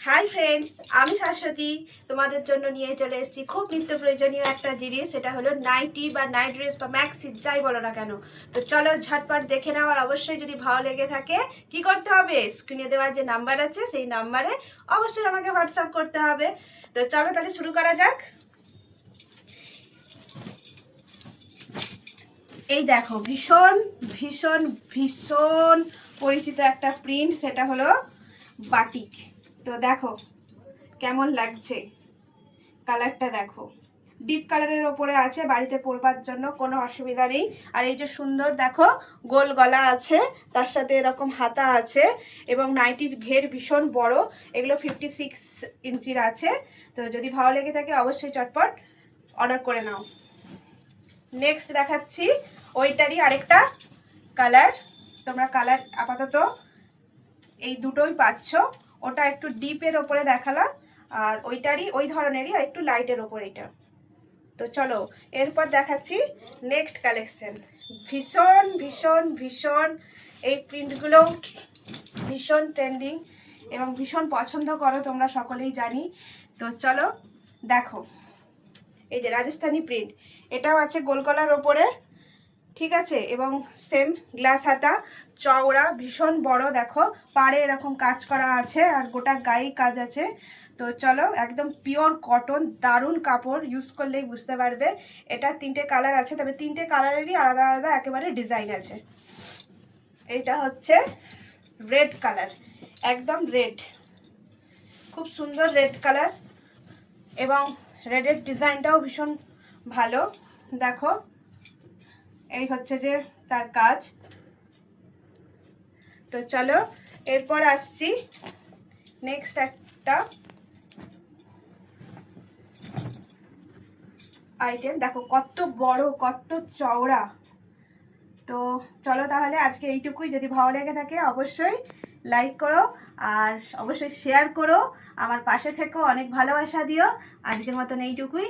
Hi friends, আমি শাশ্বতী তোমাদের জন্য নিয়ে চলে এসেছি খুব নিত্য প্রয়োজনীয় একটা জিনিস। সেটা হলো নাইটি বা নাইট ড্রেস বা ম্যাক্সি যাই বলো না কেন। তো চলো ঝটপট দেখে নাও। আর অবশ্যই যদি ভালো লেগে থাকে কি করতে হবে, স্ক্রিনে দেওয়ার যে নাম্বার আছে সেই নাম্বারে অবশ্যই আমাকে হোয়াটসঅ্যাপ করতে হবে। তো চলো তাহলে শুরু করা যাক। এই দেখো, ভীষণ ভীষণ ভীষণ পরিচিত একটা প্রিন্ট, সেটা হলো বাটিক। তো দেখো কেমন লাগছে, কালারটা দেখো, ডিপ কালারের ওপরে আছে, বাড়িতে পরবার জন্য কোনো অসুবিধা নেই। আর এই যে সুন্দর দেখো গোল গলা আছে, তার সাথে এরকম হাতা আছে, এবং নাইটির ঘের ভীষণ বড়। এগুলো 56 ইঞ্চির আছে। তো যদি ভালো লেগে থাকে অবশ্যই চটপট অর্ডার করে নাও। নেক্সট দেখাচ্ছি ওইটারই আরেকটা কালার। তোমরা কালার আপাতত এই দুটোই পাচ্ছ। ওটা একটু ডিপের ওপরে দেখালাম, আর ওইটারই ওই ধরনেরই আর একটু লাইটের ওপর এটা। তো চলো এরপর দেখাচ্ছি নেক্সট কালেকশন। ভীষণ ভীষণ ভীষণ এই প্রিন্টগুলো ভীষণ ট্রেন্ডিং এবং ভীষণ পছন্দ করো তোমরা সকলেই জানি। তো চলো দেখো, এই যে রাজস্থানি প্রিন্ট, এটাও আছে গোল গলার ওপরে, ঠিক আছে, এবং সেম গ্লাস হাতা, চওড়া, ভীষণ বড়। দেখো পাড়ে এরকম কাজ করা আছে আর গোটা গায়ে কাজ আছে। তো চলো, একদম পিওর কটন, দারুণ কাপড়, ইউজ করলেই বুঝতে পারবে। এটা 3টে কালার আছে, তবে 3টে কালারেরই আলাদা আলাদা একেবারে ডিজাইন আছে। এইটা হচ্ছে রেড কালার, একদম রেড, খুব সুন্দর রেড কালার, এবং রেডের ডিজাইনটাও ভীষণ ভালো। দেখো এই হচ্ছে যে তার কাজ। তো চলো এরপর আসছি নেক্সট একটা আইটেম। দেখো কত বড়, কত চওড়া। তো চলো তাহলে আজকে এইটুকুই। যদি ভালো লেগে থাকে অবশ্যই লাইক করো আর অবশ্যই শেয়ার করো, আমার পাশে থেকো, অনেক ভালোবাসা দিও। আজকের মতন এইটুকুই।